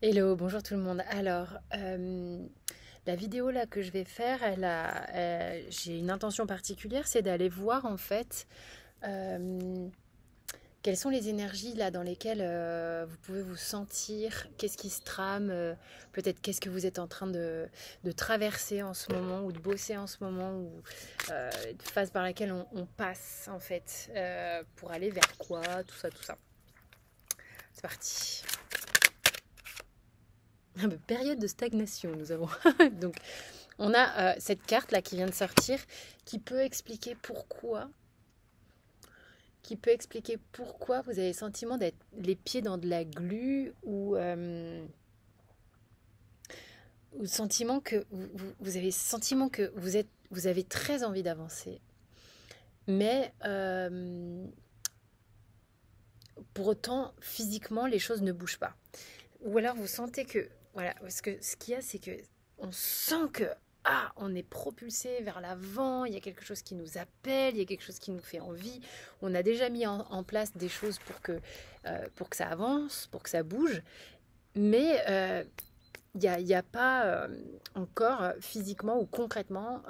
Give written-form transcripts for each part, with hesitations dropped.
Hello, bonjour tout le monde. Alors, la vidéo là que je vais faire, j'ai une intention particulière, c'est d'aller voir en fait euh, quelles sont les énergies là dans lesquelles vous pouvez vous sentir, qu'est-ce qui se trame, peut-être qu'est-ce que vous êtes en train de traverser en ce moment ou de bosser en ce moment ou de phase par laquelle on passe en fait pour aller vers quoi, tout ça, tout ça. C'est parti. Période de stagnation, nous avons. Donc, on a cette carte là qui vient de sortir qui peut expliquer pourquoi vous avez le sentiment d'être les pieds dans de la glu ou le sentiment que vous avez le sentiment que vous avez très envie d'avancer, mais pour autant physiquement les choses ne bougent pas. Ou alors vous sentez que voilà, parce que ce qu'il y a, c'est que on sent que on est propulsé vers l'avant, il y a quelque chose qui nous appelle, il y a quelque chose qui nous fait envie. On a déjà mis en place des choses pour que ça avance, pour que ça bouge, mais il y a pas encore physiquement ou concrètement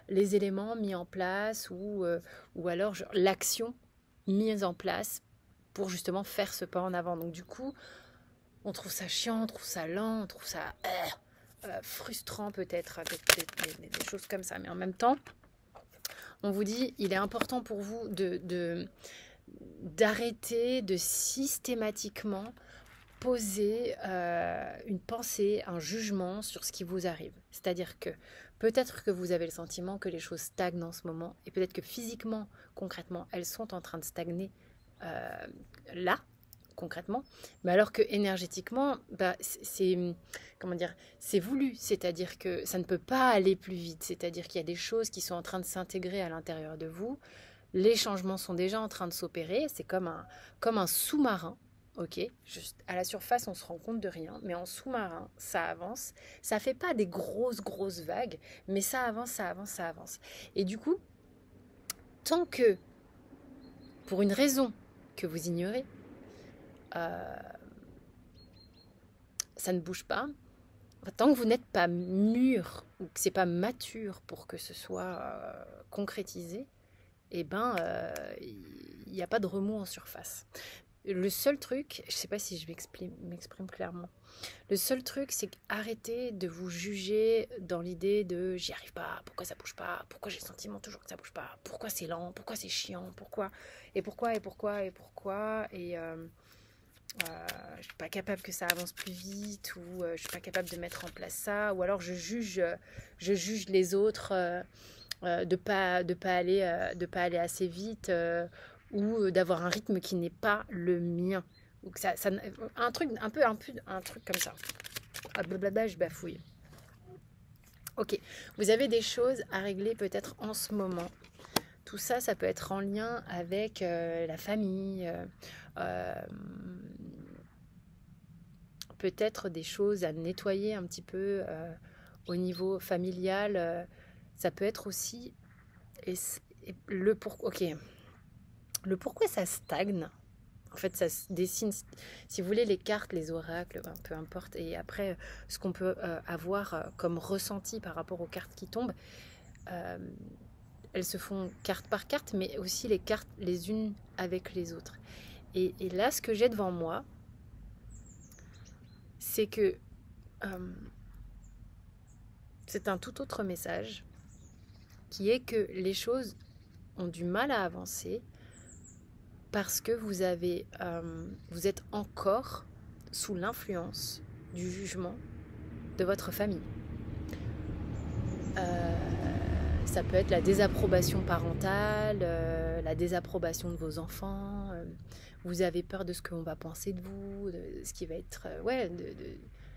les éléments mis en place ou alors l'action mise en place pour justement faire ce pas en avant. Donc du coup, on trouve ça chiant, on trouve ça lent, on trouve ça frustrant peut-être, des choses comme ça. Mais en même temps, on vous dit, il est important pour vous d'arrêter de systématiquement poser une pensée, un jugement sur ce qui vous arrive. C'est-à-dire que peut-être que vous avez le sentiment que les choses stagnent en ce moment, et peut-être que physiquement, concrètement, elles sont en train de stagner euh, là, concrètement, mais alors que énergétiquement, bah, comment dire, c'est voulu, c'est-à-dire que ça ne peut pas aller plus vite, c'est-à-dire qu'il y a des choses qui sont en train de s'intégrer à l'intérieur de vous, les changements sont déjà en train de s'opérer, c'est comme un sous-marin. Ok, juste à la surface, on se rend compte de rien, mais en sous-marin, ça avance. Ça fait pas des grosses vagues, mais ça avance, ça avance, ça avance. Et du coup, tant que, pour une raison que vous ignorez, euh, ça ne bouge pas, tant que vous n'êtes pas mûr ou que c'est pas mature pour que ce soit concrétisé, eh ben, il n'y a pas de remous en surface. Le seul truc, je ne sais pas si je m'exprime clairement, le seul truc, c'est arrêter de vous juger dans l'idée de j'y arrive pas, pourquoi ça bouge pas, pourquoi j'ai le sentiment toujours que ça bouge pas, pourquoi c'est lent, pourquoi c'est chiant, je suis pas capable que ça avance plus vite ou je suis pas capable de mettre en place ça ou alors je juge les autres de pas aller assez vite ou d'avoir un rythme qui n'est pas le mien ou que un truc un truc comme ça. Ah, blablabla, je bafouille. Ok, vous avez des choses à régler peut-être en ce moment. Tout ça, ça peut être en lien avec la famille, euh, peut-être des choses à nettoyer un petit peu au niveau familial. Ça peut être aussi et, ok, le pourquoi ça stagne. En fait, ça se dessine, si vous voulez, les cartes, les oracles, ben, peu importe. Et après, ce qu'on peut avoir comme ressenti par rapport aux cartes qui tombent, euh, elles se font carte par carte, mais aussi les cartes les unes avec les autres. Et là, ce que j'ai devant moi, c'est que euh, c'est un tout autre message, qui est que les choses ont du mal à avancer parce que vous êtes encore sous l'influence du jugement de votre famille. Ça peut être la désapprobation parentale, la désapprobation de vos enfants. Vous avez peur de ce qu'on va penser de vous, de ce qui va être...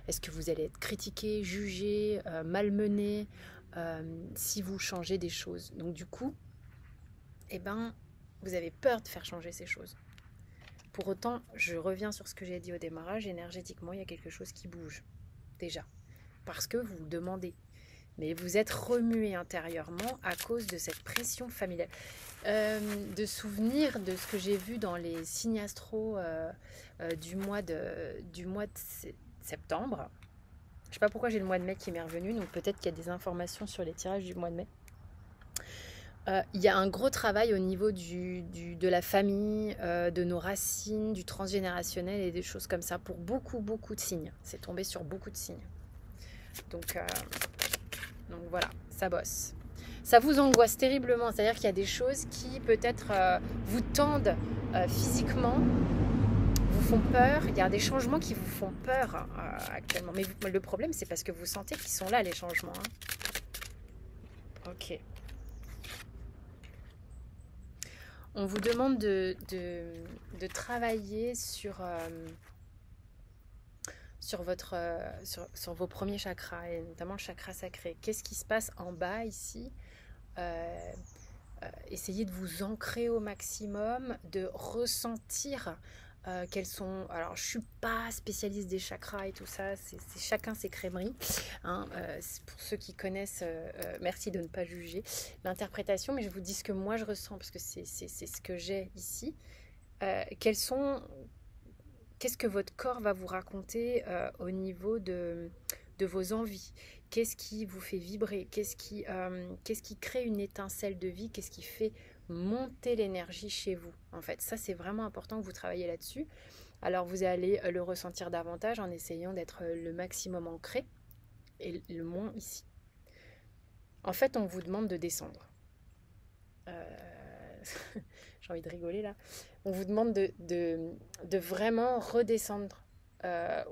est-ce que vous allez être critiqué, jugé, malmené si vous changez des choses. Donc du coup, eh ben, vous avez peur de faire changer ces choses. Pour autant, je reviens sur ce que j'ai dit au démarrage, énergétiquement, il y a quelque chose qui bouge, déjà. Parce que vous le demandez. Mais vous êtes remué intérieurement à cause de cette pression familiale. De souvenirs de ce que j'ai vu dans les signes astro du mois de septembre. Je ne sais pas pourquoi j'ai le mois de mai qui m'est revenu, donc peut-être qu'il y a des informations sur les tirages du mois de mai. Il y a un gros travail au niveau de la famille, de nos racines, du transgénérationnel et des choses comme ça pour beaucoup, beaucoup de signes. C'est tombé sur beaucoup de signes. Donc voilà, ça bosse. Ça vous angoisse terriblement, c'est-à-dire qu'il y a des choses qui peut-être vous tendent physiquement, vous font peur. Il y a des changements qui vous font peur actuellement. Mais le problème, c'est parce que vous sentez qu'ils sont là, les changements. Hein. Ok. On vous demande de travailler sur vos premiers chakras, et notamment le chakra sacré. Qu'est-ce qui se passe en bas ici? Essayez de vous ancrer au maximum, de ressentir quels sont... Alors, je ne suis pas spécialiste des chakras et tout ça, c'est chacun ses crèmeries. Hein, pour ceux qui connaissent, merci de ne pas juger l'interprétation, mais je vous dis ce que moi je ressens, parce que c'est ce que j'ai ici. Qu'est-ce que votre corps va vous raconter au niveau de vos envies? Qu'est-ce qui vous fait vibrer? Qu'est-ce qui crée une étincelle de vie? Qu'est-ce qui fait monter l'énergie chez vous? En fait, ça, c'est vraiment important que vous travaillez là-dessus. Alors, vous allez le ressentir davantage en essayant d'être le maximum ancré et le moins ici. En fait, on vous demande de descendre. J'ai envie de rigoler là. On vous demande de vraiment redescendre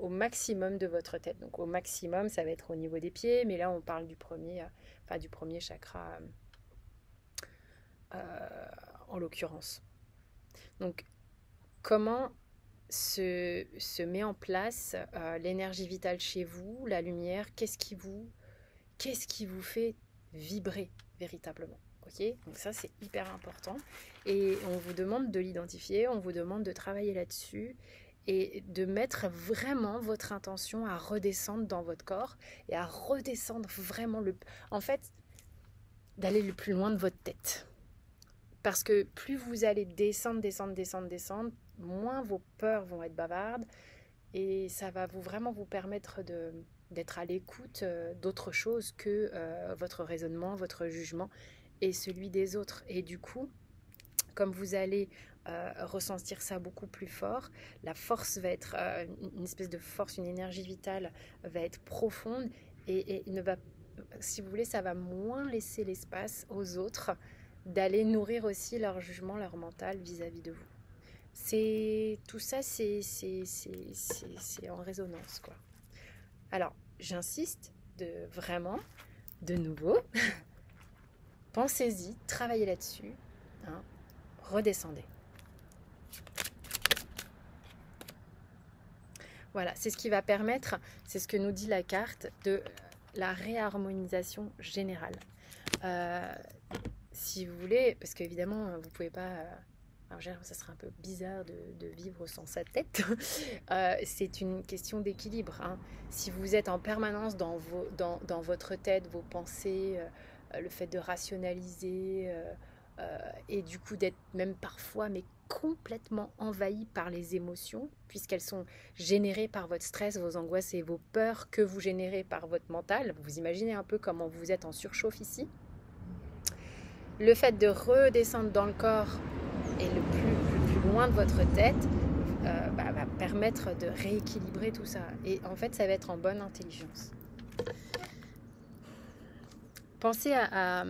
au maximum de votre tête. Donc au maximum, ça va être au niveau des pieds, mais là on parle du premier chakra en l'occurrence. Donc comment se met en place l'énergie vitale chez vous, la lumière, qu'est-ce qui vous fait vibrer véritablement? Okay, donc ça c'est hyper important et on vous demande de l'identifier, on vous demande de travailler là-dessus et de mettre vraiment votre intention à redescendre dans votre corps et à redescendre vraiment en fait d'aller le plus loin de votre tête, parce que plus vous allez descendre, moins vos peurs vont être bavardes et ça va vraiment vous permettre d'être à l'écoute d'autre chose que votre raisonnement, votre jugement et celui des autres. Et du coup, comme vous allez ressentir ça beaucoup plus fort, la force va être une espèce de force, une énergie vitale va être profonde et ne va, si vous voulez, ça va moins laisser l'espace aux autres d'aller nourrir aussi leur jugement, leur mental vis-à-vis de vous. Tout ça, c'est en résonance, quoi. Alors, j'insiste vraiment, de nouveau, pensez-y, travaillez là-dessus, hein, redescendez. Voilà, c'est ce qui va permettre, c'est ce que nous dit la carte, de la réharmonisation générale. Si vous voulez, parce qu'évidemment, vous ne pouvez pas... alors, ça serait un peu bizarre de vivre sans sa tête. C'est une question d'équilibre. Hein. Si vous êtes en permanence dans votre tête, vos pensées, le fait de rationaliser et du coup d'être même parfois complètement envahi par les émotions, puisqu'elles sont générées par votre stress, vos angoisses et vos peurs que vous générez par votre mental. Vous imaginez un peu comment vous êtes en surchauffe ici. Le fait de redescendre dans le corps et le plus loin de votre tête va permettre de rééquilibrer tout ça. Et en fait, ça va être en bonne intelligence. Pensez à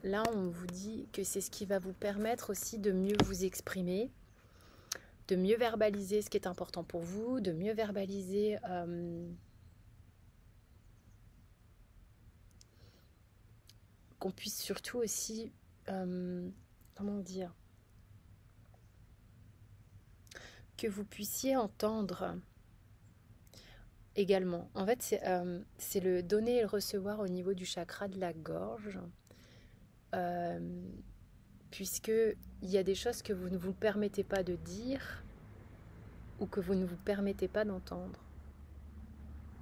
là, on vous dit que c'est ce qui va vous permettre aussi de mieux vous exprimer, de mieux verbaliser ce qui est important pour vous, de mieux verbaliser qu'on puisse surtout aussi, comment dire, que vous puissiez entendre également. En fait, c'est le donner et le recevoir au niveau du chakra de la gorge, puisque il y a des choses que vous ne vous permettez pas de dire ou que vous ne vous permettez pas d'entendre.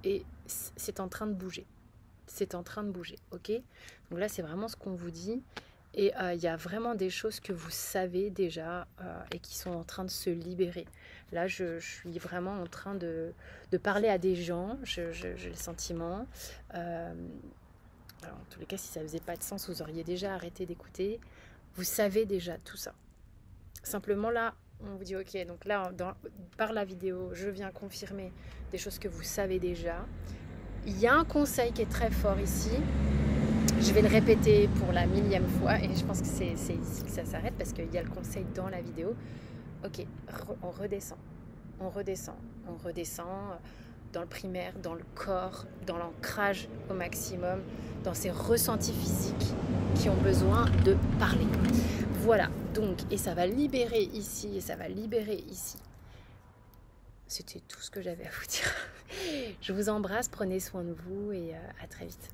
Et c'est en train de bouger. C'est en train de bouger, ok? Donc là, c'est vraiment ce qu'on vous dit. Et il y a vraiment des choses que vous savez déjà et qui sont en train de se libérer. Là, je suis vraiment en train de parler à des gens, j'ai le sentiment. Alors, en tous les cas, si ça ne faisait pas de sens, vous auriez déjà arrêté d'écouter. Vous savez déjà tout ça. Simplement là, on vous dit ok, donc là, par la vidéo, je viens confirmer des choses que vous savez déjà. Il y a un conseil qui est très fort ici. Je vais le répéter pour la 1000e fois et je pense que c'est ici que ça s'arrête parce qu'il y a le conseil dans la vidéo. Ok, on redescend, on redescend, on redescend dans le primaire, dans le corps, dans l'ancrage au maximum, dans ces ressentis physiques qui ont besoin de parler. Voilà, donc, et ça va libérer ici et ça va libérer ici. C'était tout ce que j'avais à vous dire. Je vous embrasse, prenez soin de vous et à très vite.